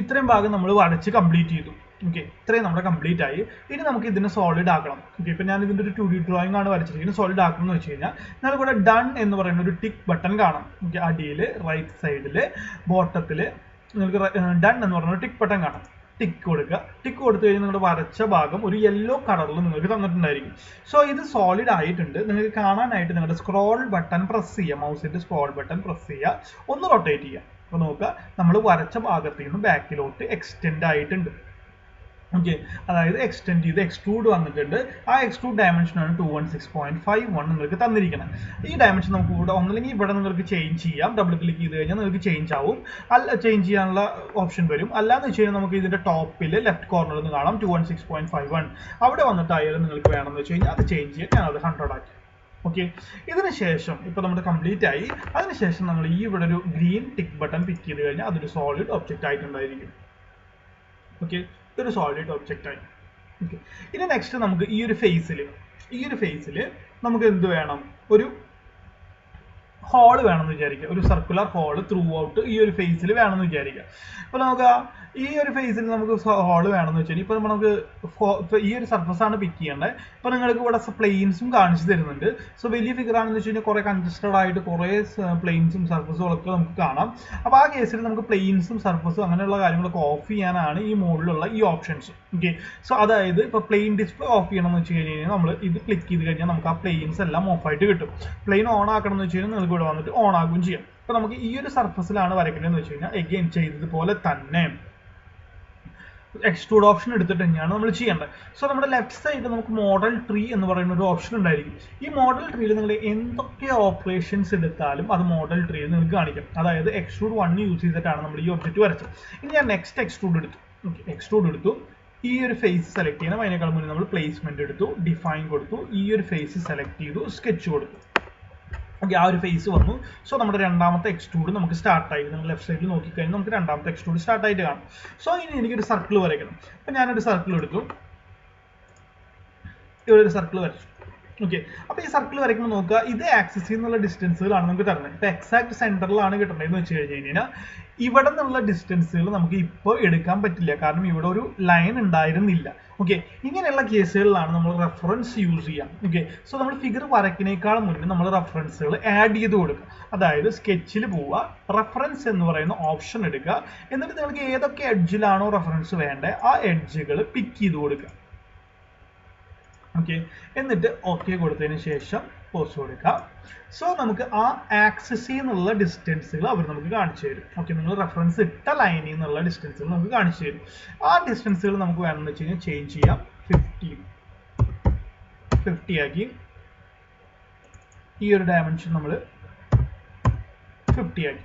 ഇത്രയും ഭാഗം നമ്മൾ വരച്ച് കംപ്ലീറ്റ് ചെയ്തു. ഓക്കെ, ഇത്രയും നമ്മുടെ കംപ്ലീറ്റ് ആയി. ഇനി നമുക്ക് ഇതിനെ സോളിഡ് ആക്കണം. ഓക്കെ, ഇപ്പം ഞാൻ ഇതിൻ്റെ ഒരു 2D ഡ്രോയിങ് ആണ് വരച്ചിരിക്കുന്നത്. സോളിഡ് ആക്കണം എന്ന് വെച്ച് കഴിഞ്ഞാൽ നിങ്ങൾക്ക് ഇവിടെ ഡൺ എന്ന് പറയുന്ന ഒരു ടിക്ക് ബട്ടൺ കാണാം. ഓക്കെ, അടിയിൽ റൈറ്റ് സൈഡിൽ ബോട്ടത്തിൽ നിങ്ങൾക്ക് ഡൺ എന്ന് പറയുന്ന ഒരു ടിക്ക് ബട്ടൺ കാണാം. ടിക്ക് കൊടുക്കുക. ടിക്ക് കൊടുത്തു കഴിഞ്ഞാൽ നിങ്ങളുടെ വരച്ച ഭാഗം ഒരു യെല്ലോ കളറിൽ നിങ്ങൾക്ക് തന്നിട്ടുണ്ടായിരിക്കും. സോ ഇത് സോളിഡ് ആയിട്ടുണ്ട്. നിങ്ങൾക്ക് കാണാനായിട്ട് നിങ്ങളുടെ സ്ക്രോൾ ബട്ടൺ പ്രസ് ചെയ്യുക, മൗസിന്റെ സ്ക്രോൾ ബട്ടൺ പ്രസ് ചെയ്യുക, ഒന്ന് റൊട്ടേറ്റ് ചെയ്യുക. അപ്പോൾ നോക്കുക, നമ്മൾ വരച്ച ഭാഗത്ത് നിന്ന് ബാക്കിലോട്ട് എക്സ്റ്റെൻഡ് ആയിട്ടുണ്ട്. ഓക്കെ, അതായത് എക്സ്റ്റെൻഡ് ചെയ്ത് എക്സ്ട്രൂഡ് വന്നിട്ടുണ്ട്. ആ എക്സ്ട്രൂഡ് ഡയമെൻഷനാണ് 216.51 നിങ്ങൾക്ക് തന്നിരിക്കുന്നത്. ഈ ഡയമെൻഷൻ നമുക്ക് ഇവിടെ ഒന്നല്ലെങ്കിൽ ഇവിടെ നിങ്ങൾക്ക് ചേഞ്ച് ചെയ്യാം. ഡബിൾ ക്ലിക്ക് ചെയ്ത് കഴിഞ്ഞാൽ നിങ്ങൾക്ക് ചേഞ്ച് ആവും, അല്ല ചേഞ്ച് ചെയ്യാനുള്ള ഓപ്ഷൻ വരും. അല്ലാന്ന് വെച്ച് കഴിഞ്ഞാൽ നമുക്ക് ഇതിന്റെ ടോപ്പിൽ ലെഫ്റ്റ് കോർണറിൽ നിന്ന് കാണാം 216.51. അവിടെ വന്നിട്ടായാലും നിങ്ങൾക്ക് വേണമെന്ന് വെച്ച് കഴിഞ്ഞാൽ അത് ചേഞ്ച് ചെയ്യാൻ ഞാനത് 100 ആക്കി. ഓക്കെ, ഇതിന് ശേഷം ഇപ്പൊ നമ്മുടെ കംപ്ലീറ്റ് ആയി. അതിനുശേഷം നമ്മൾ ഈ ഇവിടെ ഒരു ഗ്രീൻ ടിക്ക് ബട്ടൺ പിക്ക് ചെയ്ത് കഴിഞ്ഞാൽ അതൊരു സോളിഡ് ഒബ്ജക്റ്റ് ആയിട്ടുണ്ടായിരിക്കും. ഓക്കെ, ഇതൊരു സോളിഡ് ഒബ്ജക്റ്റ് ആയി. ഓക്കെ, ഇനി നെക്സ്റ്റ് നമുക്ക് ഈ ഒരു ഫേസിൽ നമുക്ക് എന്ത് വേണം, ഒരു ഹോൾ വേണമെന്ന് വിചാരിക്കുക. ഒരു സർക്കുലർ ഹോൾ ത്രൂ ഔട്ട് ഈ ഒരു ഫേസിൽ വേണമെന്ന് വിചാരിക്കുക. അപ്പോൾ നമുക്ക് ഈ ഒരു ഫേസിൽ നമുക്ക് ഹോൾ വേണമെന്ന് വെച്ചാൽ ഇപ്പോൾ നമുക്ക് ഈ ഒരു സർഫസ് ആണ് പിക്ക് ചെയ്യേണ്ടത്. ഇപ്പോൾ നിങ്ങൾക്ക് ഇവിടെ പ്ലെയിൻസും കാണിച്ചു തരുന്നുണ്ട്. സോ വലിയ ഫിഗർ ആണെന്ന് വെച്ച് കഴിഞ്ഞാൽ കുറേ കൺജസ്റ്റഡ് ആയിട്ട് കുറേ പ്ലെയിൻസും സർഫസും ഒക്കെ നമുക്ക് കാണാം. അപ്പോൾ ആ കേസിൽ നമുക്ക് പ്ലെയിൻസും സർഫസും അങ്ങനെയുള്ള കാര്യങ്ങളൊക്കെ ഓഫ് ചെയ്യാനാണ് ഈ മുകളിലുള്ള ഈ ഓപ്ഷൻസ്. ഓക്കെ, സോ അതായത് ഇപ്പോൾ പ്ലെയിൻ ഡിസ്പ്ലേ ഓഫ് ചെയ്യണമെന്ന് വെച്ച് കഴിഞ്ഞാൽ നമ്മൾ ഇത് ക്ലിക്ക് ചെയ്ത് കഴിഞ്ഞാൽ നമുക്ക് ആ പ്ലെയിൻസ് എല്ലാം ഓഫായിട്ട് കിട്ടും. പ്ലെയിൻ ഓൺ ആക്കണം എന്ന് വെച്ച് കഴിഞ്ഞാൽ നിങ്ങൾക്ക് ഇവിടെ വന്നിട്ട് ഓൺ ആകുകയും ചെയ്യാം. അപ്പോൾ നമുക്ക് ഈ ഒരു സർഫസിലാണ് വരയ്ക്കേണ്ടതെന്ന് വെച്ച് കഴിഞ്ഞാൽ എഗെയിൻ ചെയ്തതുപോലെ തന്നെ എക്സ്ട്രൂഡ് ഓപ്ഷൻ എടുത്തിട്ട് തന്നെയാണ് നമ്മൾ ചെയ്യേണ്ടത്. സോ നമ്മുടെ ലെഫ്റ്റ് സൈഡിൽ നമുക്ക് മോഡൽ ട്രീ എന്ന് പറയുന്ന ഒരു ഓപ്ഷൻ ഉണ്ടായിരിക്കും. ഈ മോഡൽ ട്രീയിൽ നിങ്ങൾ എന്തൊക്കെ ഓപ്പറേഷൻസ് എടുത്താലും അത് മോഡൽ ട്രീയിൽ നിങ്ങൾക്ക് കാണിക്കാം. അതായത് എക്സ്ട്രൂഡ് 1 യൂസ് ചെയ്തിട്ടാണ് നമ്മൾ ഈ ഒബ്ജക്റ്റ് വരച്ചത്. ഇനി ഞാൻ നെക്സ്റ്റ് എക്സ്ട്രൂഡ് എടുത്തു. എക്സ്ട്രൂഡ് എടുത്തു, ഈ ഒരു ഫേസ് സെലക്ട് ചെയ്യണം. അതിനേക്കാൾ മുന്നേ നമ്മൾ പ്ലേസ്മെന്റ് എടുത്തു, ഡിഫൈൻ കൊടുത്തു, ഈ ഒരു ഫേസ് സെലക്ട് ചെയ്തു, സ്കെച്ച് കൊടുത്തു. ഓക്കെ, ആ ഒരു ഫേസ് വന്നു. സോ നമ്മുടെ രണ്ടാമത്തെ എക്സ്ട്രൂഡ് നമുക്ക് സ്റ്റാർട്ടായി. നിങ്ങൾ ലെഫ്റ്റ് സൈഡിൽ നോക്കിക്കഴിഞ്ഞാൽ നമുക്ക് രണ്ടാമത്തെ എക്സ്ട്രൂഡ് സ്റ്റാർട്ടായിട്ട് കാണാം. സോ ഇനി എനിക്കൊരു സർക്കിൾ വരയ്ക്കണം. അപ്പം ഞാനൊരു സർക്കിൾ എടുത്തു, ഇവിടെ ഒരു സർക്കിൾ വരച്ചു. ഓക്കെ, അപ്പോൾ ഈ സർക്കിൾ വരയ്ക്കുമ്പോൾ നോക്കുക, ഇത് ആക്സിസിൽ നിന്നുള്ള ഡിസ്റ്റൻസുകളാണ് നമുക്ക് തരുന്നത്. ഇപ്പോൾ എക്സാക്ട് സെൻറ്ററിലാണ് കിട്ടേണ്ടതെന്ന് വെച്ച് കഴിഞ്ഞാൽ ഇവിടെ നിന്നുള്ള ഡിസ്റ്റൻസുകൾ നമുക്ക് ഇപ്പോൾ എടുക്കാൻ പറ്റില്ല, കാരണം ഇവിടെ ഒരു ലൈൻ ഉണ്ടായിരുന്നില്ല. ഓക്കെ, ഇങ്ങനെയുള്ള കേസുകളിലാണ് നമ്മൾ റെഫറൻസ് യൂസ് ചെയ്യാം. ഓക്കെ, സോ നമ്മൾ ഫിഗർ വരയ്ക്കുന്നേക്കാൾ മുന്നേ നമ്മൾ റെഫറൻസുകൾ ആഡ് ചെയ്ത് കൊടുക്കുക. അതായത് സ്കെച്ചിൽ പോവുക, റെഫറൻസ് എന്ന് പറയുന്ന ഓപ്ഷൻ എടുക്കുക, എന്നിട്ട് നിങ്ങൾക്ക് ഏതൊക്കെ എഡ്ജിലാണോ റെഫറൻസ് വേണ്ടത് ആ എഡ്ജുകൾ പിക്ക് ചെയ്ത് കൊടുക്കുക. ഓക്കെ, എന്നിട്ട് ഓക്കെ കൊടുത്തതിന് ശേഷം പോസ്റ്റ് കൊടുക്കാം. സോ നമുക്ക് ആ ആക്സിസിൽ നിന്നുള്ള ഡിസ്റ്റൻസുകൾ അവർ നമുക്ക് കാണിച്ചു തരും. ഓക്കെ, നിങ്ങൾ റെഫറൻസ് ഇട്ട ലൈനിൽ നിന്നുള്ള ഡിസ്റ്റൻസുകൾ നമുക്ക് കാണിച്ചു തരും. ആ ഡിസ്റ്റൻസുകൾ നമുക്ക് വേണമെന്ന് വെച്ച് കഴിഞ്ഞാൽ ചേഞ്ച് ചെയ്യാം. 50 ആക്കി, ഈ ഒരു ഡയമെൻഷൻ നമ്മൾ 50 ആക്കി.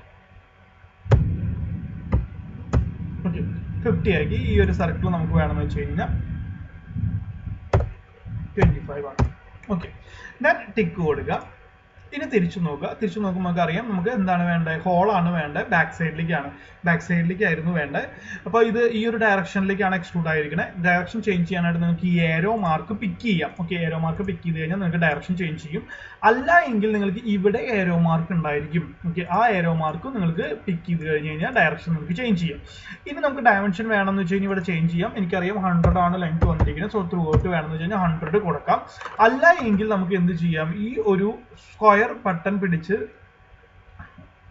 ഓക്കെ, 50 ആക്കി. ഈ ഒരു സർക്കിൾ നമുക്ക് വേണമെന്ന് വെച്ച് കഴിഞ്ഞാൽ 25 ആണ്. ഓക്കെ, ഞാൻ ടിക്ക് കൊടുക്കുക. ഇനി തിരിച്ചു നോക്കുക. തിരിച്ചു നോക്കുമ്പോൾ നമുക്ക് അറിയാം നമുക്ക് എന്താണ് വേണ്ടത്, ഹോളാണ് വേണ്ടത്, ബാക്ക് സൈഡിലേക്കായിരുന്നു വേണ്ടത്. അപ്പോൾ ഇത് ഈ ഒരു ഡയറക്ഷനിലേക്കാണ് എക്സ്ട്രൂഡ് ആയിരിക്കുന്നത്. ഡയറക്ഷൻ ചേഞ്ച് ചെയ്യാനായിട്ട് നിങ്ങൾക്ക് ഈ ഏരോ മാർക്ക് പിക്ക് ചെയ്യാം. ഓക്കെ, ഏരോ മാർക്ക് പിക്ക് ചെയ്ത് കഴിഞ്ഞാൽ നിങ്ങൾക്ക് ഡയറക്ഷൻ ചേഞ്ച് ചെയ്യും. അല്ല എങ്കിൽ നിങ്ങൾക്ക് ഇവിടെ ഏരോ മാർക്ക് ഉണ്ടായിരിക്കും. ഓക്കെ, ആ ഏരോ മാർക്ക് നിങ്ങൾക്ക് പിക്ക് ചെയ്ത് കഴിഞ്ഞ് കഴിഞ്ഞാൽ ഡയറക്ഷൻ നിങ്ങൾക്ക് ചേഞ്ച് ചെയ്യാം. ഇനി നമുക്ക് ഡയമെൻഷൻ വേണമെന്ന് വെച്ച് കഴിഞ്ഞാൽ ഇവിടെ ചേഞ്ച് ചെയ്യാം. എനിക്കറിയാം 100 ആണ് ലെങ്ത് വന്നിരിക്കുന്നത്. സോ ത്രൂ ഔട്ട് വേണമെന്ന് വെച്ച് കഴിഞ്ഞാൽ 100 കൊടുക്കാം. അല്ല എങ്കിൽ നമുക്ക് എന്ത് ചെയ്യാം, ഈ ഒരു സ്ക്വയർ ബട്ടൺ പിടിച്ച്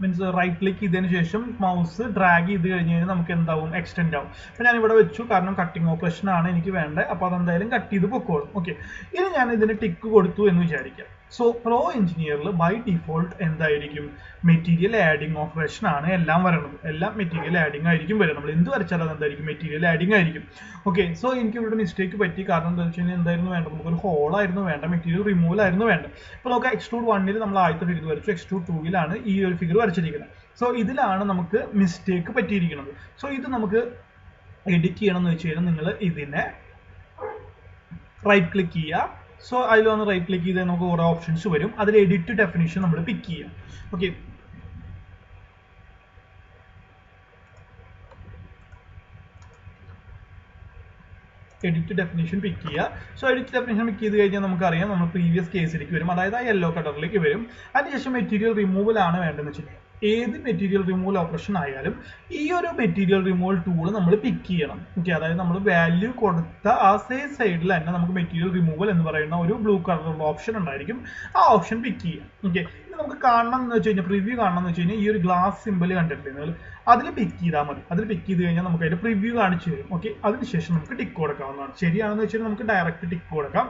മീൻസ് റൈറ്റ് ക്ലിക്ക് ചെയ്തതിന് ശേഷം മൗസ് ഡ്രാഗ് ചെയ്ത് കഴിഞ്ഞ് കഴിഞ്ഞാൽ നമുക്ക് എന്താവും, എക്സ്റ്റെൻഡ് ആവും. അപ്പോൾ ഞാൻ ഇവിടെ വെച്ചു, കാരണം കട്ടിങ് ഓപ്പറേഷൻ ആണ് എനിക്ക് വേണ്ടത്. അപ്പോൾ അതെന്തായാലും കട്ട് ചെയ്ത് പൊക്കോളും. ഓക്കെ, ഇനി ഞാൻ ഇതിന് ടിക്ക് കൊടുത്തു എന്ന് വിചാരിക്കാം. സോ പ്രോ എഞ്ചിനീയറിൽ ബൈ ഡിഫോൾട്ട് എന്തായിരിക്കും, മെറ്റീരിയൽ ആഡിങ് ഓപ്പറേഷൻ ആണ് എല്ലാം വരണത്. എല്ലാം മെറ്റീരിയൽ ആഡിങ് ആയിരിക്കും വരും. നമ്മൾ എന്ത് വരച്ചാലും അത് എന്തായിരിക്കും, മെറ്റീരിയൽ ആഡിങ് ആയിരിക്കും. ഓക്കെ, സോ എനിക്ക് ഇവിടെ മിസ്റ്റേക്ക് പറ്റി. കാരണം എന്താ വെച്ച് കഴിഞ്ഞാൽ എന്തായിരുന്നു വേണ്ടത്, നമുക്കൊരു ഹോളായിരുന്നു വേണ്ട, മെറ്റീരിയൽ റിമൂവൽ ആയിരുന്നു വേണ്ടത്. ഇപ്പോൾ നമുക്ക് എക്സ്ട്രൂഡ് 1 നമ്മൾ ആദ്യത്തെ ഫിഗർ വരച്ചു, എക്സ്ട്രൂഡ് 2 ഈ ഒരു ഫിഗർ വരച്ചിരിക്കുന്നത്. സോ ഇതിലാണ് നമുക്ക് മിസ്റ്റേക്ക് പറ്റിയിരിക്കുന്നത്. സോ ഇത് നമുക്ക് എഡിറ്റ് ചെയ്യണം എന്ന് വെച്ച് കഴിഞ്ഞാൽ നിങ്ങൾ ഇതിനെ റൈറ്റ് ക്ലിക്ക് ചെയ്യുക. സോ അതിൽ വന്ന് റൈറ്റ് ക്ലിക്ക് ചെയ്താൽ നമുക്ക് ഓരോ ഓപ്ഷൻസ് വരും. അതിൽ എഡിറ്റ് ഡെഫിനിഷൻ നമ്മൾ പിക്ക് ചെയ്യാം. ഓക്കെ, എഡിറ്റ് ഡെഫിനിഷൻ പിക്ക് ചെയ്യുക. സോ എഡിറ്റ് ഡെഫിനിഷൻ പിക്ക് ചെയ്ത് കഴിഞ്ഞാൽ നമുക്കറിയാം നമ്മൾ പ്രീവിയസ് കേസിലേക്ക് വരും, അതായത് ആ യെല്ലോ കളറിലേക്ക് വരും. അതിനുശേഷം മെറ്റീരിയൽ റിമൂവൽ ആണ് വേണ്ടതെന്ന് വെച്ചിട്ടുണ്ടെങ്കിൽ ഏത് മെറ്റീരിയൽ റിമൂവൽ ഓപ്പറേഷൻ ആയാലും ഈ ഒരു മെറ്റീരിയൽ റിമൂവൽ ടൂൾ നമ്മൾ പിക്ക് ചെയ്യണം. ഓക്കെ, അതായത് നമ്മൾ വാല്യൂ കൊടുത്ത ആ സെയിം സൈഡിൽ തന്നെ നമുക്ക് മെറ്റീരിയൽ റിമൂവൽ എന്ന് പറയുന്ന ഒരു ബ്ലൂ കളറുള്ള ഓപ്ഷൻ ഉണ്ടായിരിക്കും. ആ ഓപ്ഷൻ പിക്ക് ചെയ്യാം. ഓക്കെ, ഇത് നമുക്ക് കാണണം എന്ന് വെച്ച് കഴിഞ്ഞാൽ, പ്രിവ്യൂ കാണണം എന്ന് വെച്ച് കഴിഞ്ഞാൽ ഈ ഒരു ഗ്ലാസ് സിമ്പിൾ കണ്ടിട്ടില്ലേ നിങ്ങൾ, അതിൽ പിക്ക് ചെയ്താൽ മതി. അതിൽ പിക്ക് ചെയ്ത് കഴിഞ്ഞാൽ നമുക്ക് അതിന്റെ പ്രിവ്യൂ കാണിച്ചു തരും. ഓക്കെ, അതിനുശേഷം നമുക്ക് ടിക്ക് കൊടുക്കാവുന്നതാണ്. ശരിയാണെന്ന് വെച്ചാൽ നമുക്ക് ഡയറക്റ്റ് ടിക്ക് കൊടുക്കാം.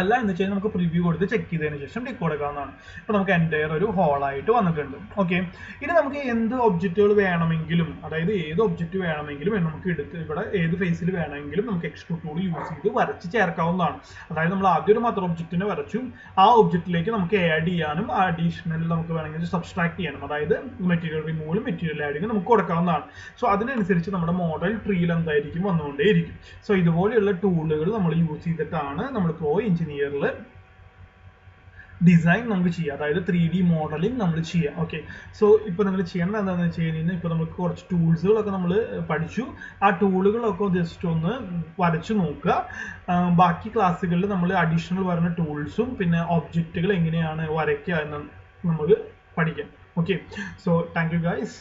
അല്ല എന്ന് വെച്ചാൽ നമുക്ക് പ്രിവ്യൂ കൊടുത്ത് ചെക്ക് ചെയ്തതിന് ശേഷം ടിക്ക് കൊടുക്കാവുന്നതാണ്. ഇപ്പോൾ നമുക്ക് എൻ്റയർ ഒരു ഹോളായിട്ട് വന്നിട്ടുണ്ട്. ഓക്കെ, ഇനി നമുക്ക് എന്ത് ഒബ്ജക്റ്റുകൾ വേണമെങ്കിലും, അതായത് ഏത് ഒബ്ജക്റ്റ് വേണമെങ്കിലും നമുക്ക് എടുത്ത് ഇവിടെ ഏത് ഫേസിൽ വേണമെങ്കിലും നമുക്ക് എക്സ്ട്രൂഡ് ടൂൾ യൂസ് ചെയ്ത് വരച്ച് ചേർക്കാവുന്നതാണ്. അതായത് നമ്മൾ ആദ്യം ഒരു മാത്രം ഒബ്ജക്റ്റിനെ വരച്ചു, ആ ഒബ്ജക്റ്റിലേക്ക് നമുക്ക് ആഡ് ചെയ്യാനും അഡീഷണൽ നമുക്ക് വേണമെങ്കിൽ സബ്സ്ട്രാക്ട് ചെയ്യാനും, അതായത് മെറ്റീരിയൽ റിമൂവലും മെറ്റീരിയൽ ആഡിങ്ങും നമുക്ക് കൊടുക്കാവുന്നതാണ്. സോ അതിനനുസരിച്ച് നമ്മുടെ മോഡൽ ട്രീയിൽ എന്തായിരിക്കും വന്നുകൊണ്ടേയിരിക്കും. സോ ഇതുപോലെയുള്ള ടൂളുകൾ നമ്മൾ യൂസ് ചെയ്തിട്ടാണ് നമ്മൾ പ്രോ എഞ്ചിനീയറിൽ ഡിസൈൻ നമുക്ക് ചെയ്യാം, അതായത് 3D മോഡലിംഗ് നമ്മൾ ചെയ്യാം. ഓക്കെ, സോ ഇപ്പോൾ നിങ്ങൾ ചെയ്യേണ്ടത് എന്താണെന്ന് വെച്ച് കഴിഞ്ഞാൽ, ഇപ്പോൾ നമുക്ക് കുറച്ച് ടൂൾസുകളൊക്കെ നമ്മൾ പഠിച്ചു. ആ ടൂളുകളൊക്കെ ജസ്റ്റ് ഒന്ന് വരച്ചു നോക്കുക. ബാക്കി ക്ലാസ്സുകളിൽ നമ്മൾ അഡീഷണൽ വരുന്ന ടൂൾസും പിന്നെ ഒബ്ജക്റ്റുകൾ എങ്ങനെയാണ് വരയ്ക്കുക എന്ന് നമുക്ക് പഠിക്കാം. Okay, so thank you guys.